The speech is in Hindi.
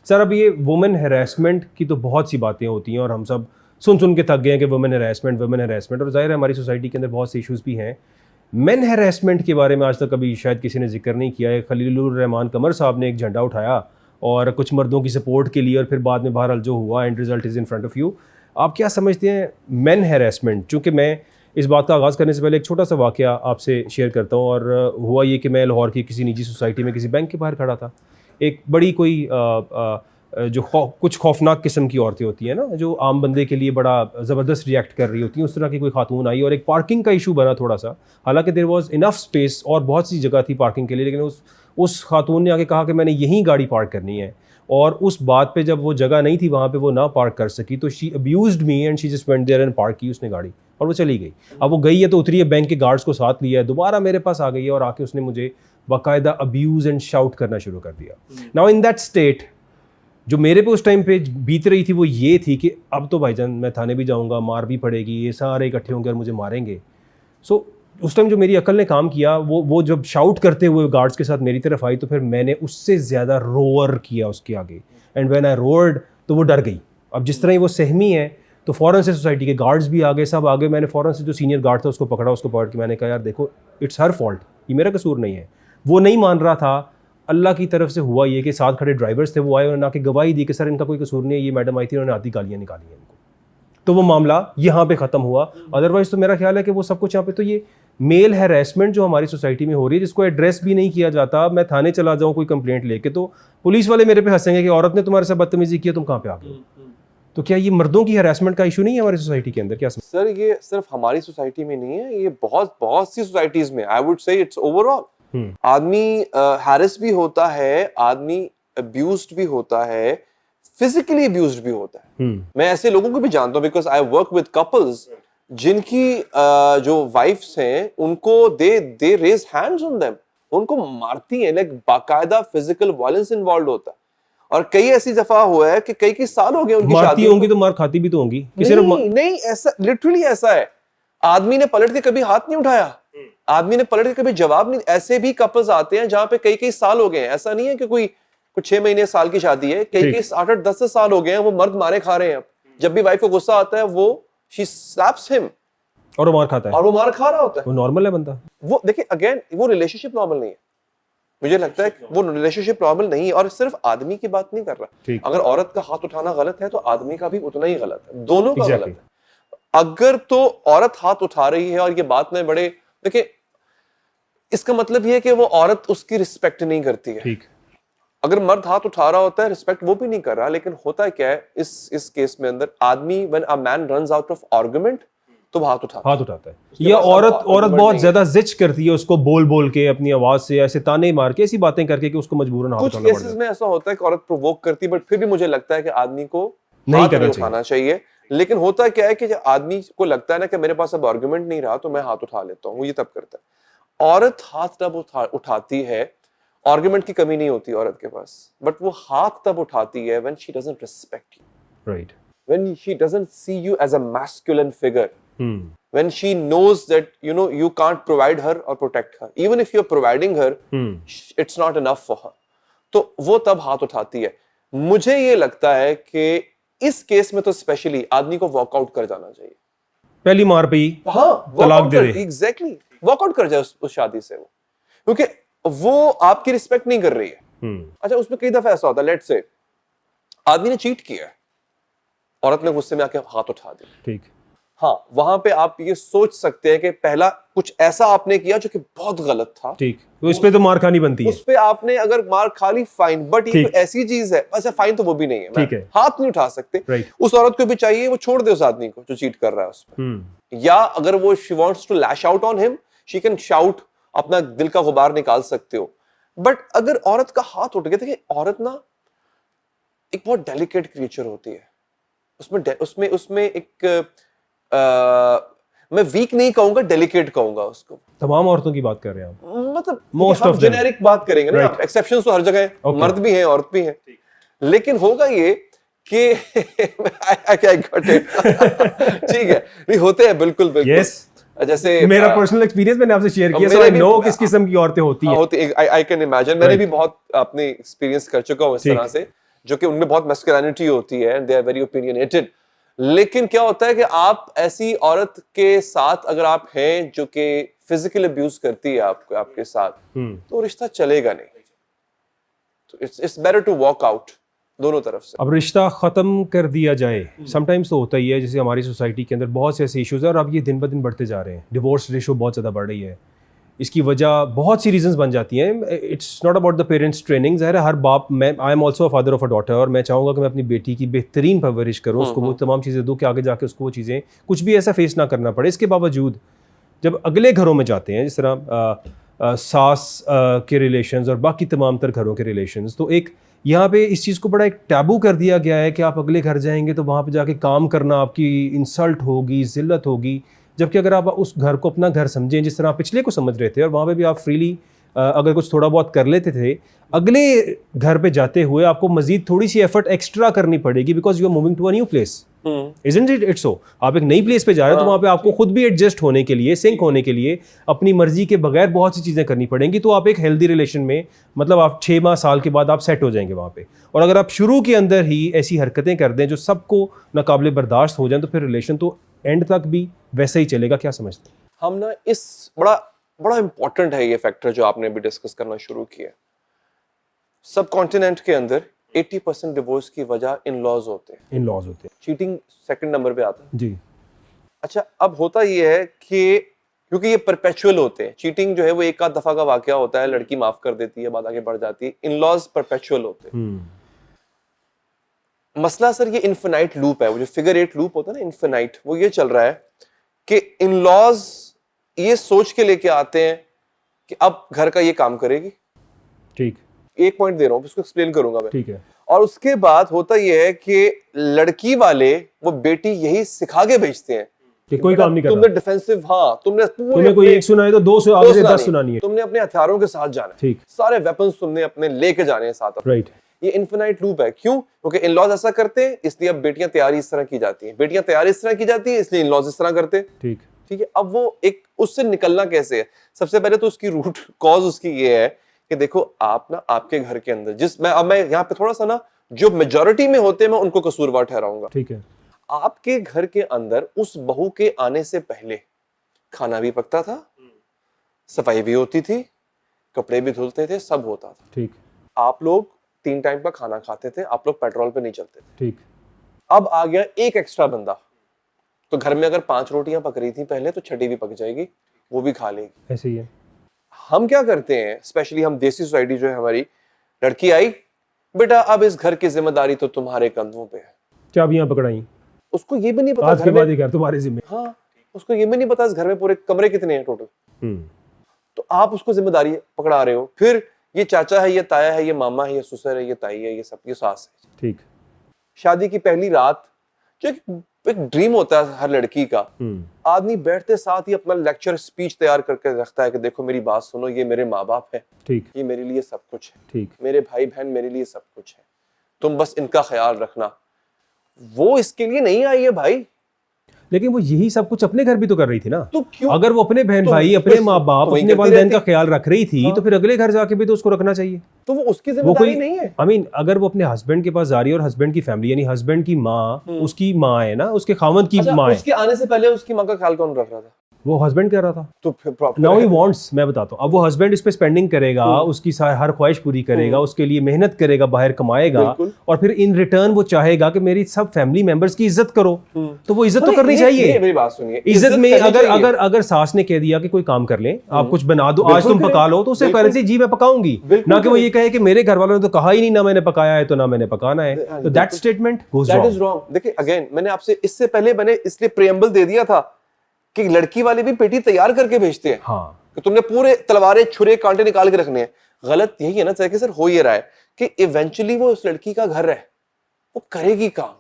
सर अब ये वुमेन हैरेसमेंट की तो बहुत सी बातें होती हैं और हम सब सुन के थक गए हैं कि वुमेन हैरेसमेंट, और जाहिर है हमारी सोसाइटी के अंदर बहुत से इश्यूज़ भी हैं। मेन हैरेसमेंट के बारे में आज तक कभी शायद किसी ने जिक्र नहीं किया है। खलीलुर रहमान कमर साहब ने एक झंडा उठाया और कुछ मर्दों की सपोर्ट के लिए, और फिर बाद में बहरहाल जो हुआ and result is in front of you. आप क्या समझते हैं मेन हैरेसमेंट? चूँकि मैं इस बात का आगाज़ करने से पहले एक छोटा सा वाक़या आपसे शेयर करता हूँ। और हुआ ये कि मैं लाहौर की किसी निजी सोसाइटी में किसी बैंक के बाहर खड़ा था। एक बड़ी कोई जो कुछ खौफनाक किस्म की औरतें होती हैं ना, जो आम बंदे के लिए बड़ा ज़बरदस्त रिएक्ट कर रही होती हैं, उस तरह की कोई खातून आई और एक पार्किंग का इशू बना थोड़ा सा। हालांकि देयर वाज इनफ स्पेस और बहुत सी जगह थी पार्किंग के लिए, लेकिन उस खातून ने आके कहा कि मैंने यहीं गाड़ी पार्क करनी है। और उस बात पे जब वो जगह नहीं थी वहाँ पे वो ना पार्क कर सकी, तो she abused me and she just went there and park की उसने गाड़ी और वो चली गई। अब वो गई है तो उतरी है, बैंक के गार्ड्स को साथ लिया है, दोबारा मेरे पास आ गई है और आके उसने मुझे बाकायदा अब्यूज़ एंड शाउट करना शुरू कर दिया। नाउ इन दैट स्टेट जो मेरे पे उस टाइम पे बीत रही थी वो ये थी कि अब तो भाईजान मैं थाने भी जाऊंगा, मार भी पड़ेगी, ये सारे इकट्ठे होंगे और मुझे मारेंगे। सो उस टाइम जो मेरी अकल ने काम किया, वो जब शाउट करते हुए गार्ड्स के साथ मेरी तरफ आई, तो फिर मैंने उससे ज़्यादा रोअर किया उसके आगे। एंड व्हेन आई रोअर्ड तो वो डर गई। अब जिस तरह ही वो सहमी है तो फ़ौरन से सोसाइटी के गार्ड्स भी आ गए, सब आ गए। मैंने फ़ौरन से जो सीनियर गार्ड था उसको पकड़ा, उसको पकड़ के मैंने कहा यार देखो इट्स हर फॉल्ट, ये मेरा कसूर नहीं है। वो नहीं मान रहा था। अल्लाह की तरफ से हुआ ये कि साथ खड़े ड्राइवर्स थे, वो आए और आके गवाही दी कि सर इनका कोई कसूर नहीं है, ये मैडम आई थी उन्होंने आधी गालियाँ निकाली हैं इनको। तो वो मामला यहाँ पे ख़त्म हुआ। अदरवाइज़ तो मेरा ख्याल है कि वो सब कुछ यहाँ पे तो ये मेल हैरेसमेंट जो हमारी सोसाइटी में हो रही है, जिसको एड्रेस भी नहीं किया जाता। मैं थाने चला जाऊँ कोई कंप्लेंट लेके तो पुलिस वाले मेरे पे हंसेंगे कि औरत ने तुम्हारे साथ बदतमीजी की, तुम कहाँ पे आ गए। तो क्या ये मर्दों की हैरेसमेंट का इशू नहीं है हमारी सोसाइटी के अंदर? क्या सर ये सिर्फ हमारी सोसाइटी में नहीं है, ये बहुत सी सोसाइटीज में, I would say it's overall. आदमी हैरेस भी होता है, आदमी अब्यूज्ड भी होता है, फिजिकली अब्यूज्ड भी होता है। मैं ऐसे लोगों को भी जानता हूँ because I work with couples जिनकी जो वाइफ्स हैं उनको they raise hands on them, उनको मारती हैं, लाइक बाकायदा फिजिकल वायलेंस इन्वॉल्व होता है। और कई ऐसी दफा हुआ है कि कई साल हो गए उनकी शादी होंगी तो मार खाती भी तो होंगी। नहीं ऐसा लिटरली ऐसा है। आदमी ने पलट के कभी हाथ नहीं उठाया, आदमी ने पलट के कभी जवाब नहीं। ऐसे भी कपल्स आते हैं जहां पे कई साल हो गए हैं। ऐसा नहीं है कि कोई कुछ 6 महीने साल की शादी है, कई 8-10 साल हो गए हैं, वो मर्द मारे खा रहे हैं। जब भी वाइफ को गुस्सा आता है वो शी स्लैप्स हिम और वो मार खाता है, और वो मार खा रहा होता है। वो नॉर्मल है बंदा। वो देखिए अगेन वो रिलेशनशिप नॉर्मल नहीं है। मुझे लगता है वो रिलेशनशिप नॉर्मल नहीं है। और सिर्फ आदमी की बात नहीं कर रहा, अगर औरत का हाथ उठाना गलत है तो आदमी का भी उतना ही गलत है, दोनों का गलत है। अगर तो औरत हाथ उठा रही है और ये बात में बड़े देखिए, इसका मतलब ये है कि वो औरत उसकी रिस्पेक्ट नहीं करती है। ठीक। अगर मर्द हाथ उठा रहा होता है, रिस्पेक्ट वो भी नहीं कर रहा। लेकिन होता क्या है इस केस में अंदर, आदमी when a man runs out of argument तो हाथ उठाता है। ये औरत बहुत ज्यादा जिच करती है उसको, बोल के अपनी आवाज से ऐसे ताने मार के ऐसी बातें करके कि उसको मजबूरन हाथ उठाना पड़ता है। कुछ केसेस में ऐसा होता है कि औरत प्रोवोक करती है, बट फिर भी मुझे लगता है कि आदमी को नहीं उठाना चाहिए। लेकिन होता क्या है कि जब आदमी को लगता है ना कि मेरे पास अब आर्गुमेंट नहीं रहा तो मैं हाथ उठा लेता हूँ, वो ये तब करता है। औरत हाथ तब उठाती है, आर्गुमेंट की कमी नहीं होती औरत के पास, बट वो हाथ तब उठाती है when she doesn't respect you, right? When she doesn't see you as a masculine figure, when she knows that you can't provide her or protect her, even if you're providing her, it's not enough for her, तो वो तब हाथ उठाती है। मुझे ये लगता है कि इस केस में तो स्पेशली आदमी को वॉकआउट कर जाना चाहिए, पहली मार पे ही तलाक दे दे। एग्जैक्टली, वॉकआउट कर जाए उस शादी से, वो क्योंकि वो आपकी रिस्पेक्ट नहीं कर रही है। अच्छा, उसमें कई दफा ऐसा होता है, लेट्स से आदमी ने चीट किया, औरत ने गुस्से में आके हाथ उठा दिया, ठीक, हाँ, वहां पे आप ये सोच सकते हैं कि पहला कुछ ऐसा आपने किया जो कि बहुत गलत था, ठीक, तो इस पे तो मार खानी बनती है। उस पे आपने अगर मार खा ली फाइन, बट ये तो ऐसी चीज है, अच्छा फाइन तो वो भी नहीं है, ठीक है, हाथ नहीं उठा सकते। उस औरत को भी चाहिए वो छोड़ दे उस आदमी को जो चीट कर रहा है उस पर, या अगर वो she wants to lash out on him, she can shout, अपना दिल का गुबार निकाल सकते हो। बट अगर औरत का हाथ उठ गया, देखिए औरत ना एक बहुत डेलिकेट क्रिएचर होती है, उसमें एक मैं वीक नहीं कहूंगा, डेलिकेट कहूंगा उसको। तमाम औरतों की बात कर रहे हैं आप, मतलब मोस्ट ऑफ जेनेरिक बात करेंगे ना, एक्सेप्शंस तो हर जगह है, मर्द भी हैं औरत भी हैं, लेकिन होगा ये कि ठीक है, नहीं होते हैं, बिल्कुल बिल्कुल, जैसे मेरा पर्सनल एक्सपीरियंस मैंने आपसे शेयर किया, सो आई नो किस किस्म की औरतें होती हैं। आई कैन इमेजिन, मैंने भी बहुत अपने एक्सपीरियंस कर चुका हूं इस तरह से। जो कि उनमें बहुत मैस्कुलिनिटी होती है, दे आर वेरी ओपिनियनेटेड। लेकिन क्या होता है कि आप ऐसी औरत के साथ अगर आप हैं जो कि फिजिकल अब्यूज करती है आपके साथ, तो रिश्ता चलेगा नहीं। तो it's better to walk out दोनों तरफ से। अब रिश्ता ख़त्म कर दिया जाए, समटाइम्स तो होता ही है, जैसे हमारी सोसाइटी के अंदर बहुत से ऐसे इश्यूज हैं और अब ये दिन ब दिन बढ़ते जा रहे हैं। डिवोर्स रेशो बहुत ज़्यादा बढ़ रही है। इसकी वजह बहुत सी रीजंस बन जाती हैं। It's not about the parents training. ज़ाहिर है हर बाप, मैं I am also a father of a daughter, और मैं चाहूँगा कि मैं अपनी बेटी की बेहतरीन परवरिश करूँ, उसको वो तमाम चीज़ें दूँ कि आगे जाके उसको वो चीज़ें कुछ भी ऐसा फेस ना करना पड़े। इसके बावजूद जब अगले घरों में जाते हैं, जिस तरह सास के रिलेशंस और बाकी तमाम तर घरों के रिलेशंस, तो एक यहाँ पे इस चीज़ को बड़ा एक टैबू कर दिया गया है कि आप अगले घर जाएंगे तो वहाँ पे जाके काम करना आपकी इंसल्ट होगी, जिल्लत होगी। जबकि अगर आप उस घर को अपना घर समझें, जिस तरह आप पिछले को समझ रहे थे, और वहाँ पे भी आप फ्रीली अगर कुछ थोड़ा बहुत कर लेते थे, अगले घर पे जाते हुए आपको मजीद थोड़ी सी एफर्ट एक्स्ट्रा करनी पड़ेगी, because you are moving to a new place. Isn't it? It's so. आप एक नई प्लेस पे जा रहे हो तो वहाँ पे आपको खुद भी एडजस्ट होने के लिए, सिंक होने के लिए, अपनी मर्जी के बगैर बहुत सी चीज़ें करनी पड़ेंगी। तो आप एक हेल्दी रिलेशन में, मतलब आप 6 माह साल के बाद आप सेट हो जाएंगे वहाँ पे। और अगर आप शुरू के अंदर ही ऐसी हरकतें कर दें जो सबको नाकाबिले बर्दाश्त हो जाए, तो फिर रिलेशन तो एंड तक भी वैसे ही चलेगा। क्या समझते हैं? हम ना इस बड़ा इंपॉर्टेंट है ये फैक्टर जो आपने अभी डिस्कस करना शुरू किया। सब कॉन्टिनेंट के अंदर 80% डिवोर्स की वजह इन लॉज होते हैं। चीटिंग सेकंड नंबर पे आता है जी। अच्छा, अब होता ये है कि क्योंकि ये परपेचुअल होते हैं, चीटिंग जो है वो एक आध दफा का वाकया होता है, लड़की माफ कर देती है, बात आगे बढ़ जाती है। इन लॉज परपेचुअल होते हैं। मसला सर ये इन्फिनाइट लूप है, वो जो फिगर 8 लूप होता है ना, इन्फिनाइट, वो ये चल रहा है कि इन लॉज ये सोच के लेके आते हैं कि अब घर का ये काम करेगी। ठीक, एक पॉइंट दे रहा हूं, उसको एक्सप्लेन करूंगा मैं। ठीक है। और उसके बाद होता यह है कि लड़की वाले वो बेटी यही सिखा के भेजते हैं कि कोई काम नहीं करना, तुमने डिफेंसिव, हाँ तुमने कोई एक सुनाए तो 2 आगे से 10 सुनानी है, तुमने अपने हथियारों के साथ जाना है, ठीक, सारे वेपन्स तुमने अपने लेके जाने हैं साथ। राइट। ये इनफिनाइट लूप है। क्यों? क्योंकि इन लॉज ऐसा करते हैं, इसलिए अब बेटियां तैयारी इस तरह की जाती हैं, बेटियां तैयारी इस तरह की जाती है, इसलिए इन लॉज इस तरह करते हैं। ठीक, ठीक है। अब वो एक उससे निकलना कैसे है? सबसे पहले तो उसकी रूट कॉज उसकी ये है कि देखो आप ना आपके घर के अंदर अब मैं यहाँ पे थोड़ा सा ना जो मेजॉरिटी में होते हैं मैं उनको कसूरवार ठहराऊंगा। ठीक है। आपके घर के अंदर उस बहू के आने से पहले खाना भी पकता था, सफाई भी होती थी, कपड़े भी धुलते थे, सब होता था। ठीक। आप लोग 3 टाइम का खाना खाते थे, आप लोग पेट्रोल पे नहीं चलते थे। ठीक। अब आ गया एक एक्स्ट्रा बंदा, तो घर में अगर 5 रोटियां पक रही थी पहले, तो छठी भी पक जाएगी, वो भी खा लेगी। ऐसे ही है। हम क्या करते हैं, स्पेशली हम देसी सोसाइटी जो है हमारी, लड़की आई, बेटा अब इस घर की जिम्मेदारी तो तुम्हारे कंधों पे है, चाबियां पकड़ाई, उसको ये भी नहीं पता आज के बाद ये घर तुम्हारे जिम्मे। हाँ, उसको ये भी नहीं पता इस घर में पूरे कमरे कितने हैं टोटल। तो आप उसको जिम्मेदारी पकड़ा रहे हो। फिर ये चाचा है, ये ताया है, ये मामा है, ये ससुर है, ये ताई है, ये सब, ये सास है। ठीक। शादी की पहली रात जो एक ड्रीम होता है हर लड़की का, आदमी बैठते साथ ही अपना लेक्चर स्पीच तैयार करके रखता है कि देखो मेरी बात सुनो, ये मेरे माँ बाप है, ठीक, ये मेरे लिए सब कुछ है, ठीक, मेरे भाई बहन मेरे लिए सब कुछ है, तुम बस इनका ख्याल रखना। वो इसके लिए नहीं आई है भाई, लेकिन वो यही सब कुछ अपने घर भी तो कर रही थी ना। तो क्यों? अगर वो अपने बहन भाई, अपने माँ बाप, अपने वालिदैन का ख्याल रख रही थी, तो फिर अगले घर जाके भी तो उसको रखना चाहिए। तो वो उसकी जिम्मेदारी नहीं है। आई मीन अगर वो अपने हस्बैंड के पास जा रही है और हस्बैंड की फैमिली, यानी हस्बैंड की माँ उसकी माँ है ना, उसके खावंद की माँ है। उसके आने से पहले उसकी माँ का ख्याल कौन रख रहा था? वो हस्बैंड कर रहा था। तो फिर नाउ ही वांट्स, मैं बताता हूँ, अब वो हस्बैंड इस पे स्पेंडिंग करेगा, उसकी हर ख्वाहिश पूरी करेगा, उसके लिए मेहनत करेगा, बाहर कमाएगा, और फिर इन रिटर्न वो चाहेगा कि मेरी सब फैमिली मेंबर्स की इज्जत करो। तो वो इज्जत तो करनी चाहिए। मेरी बात सुनिए, इज्जत में अगर सास ने कह दिया कि कोई काम कर ले, आप कुछ बना दो, आज तुम पका लो, तो उससे पहले से जी मैं पकाऊंगी, ना कि वो ये कहे कि मेरे घर वालों ने तो कहा ही नहीं, ना मैंने पकाया है तो ना मैंने पकाना है। तो दैट स्टेटमेंट गोज रॉन्ग। देखिए अगेन, मैंने आपसे इससे पहले मैंने इसलिए प्रीएम्बल दे दिया था कि लड़की वाले भी पेटी तैयार करके भेजते हैं। हाँ, कि तुमने पूरे तलवारें, छुरे, कांटे निकाल के रखने हैं। गलत यही है ना सर, कि सर हो ये रहा है कि इवेंचुअली वो उस लड़की का घर है, वो करेगी काम,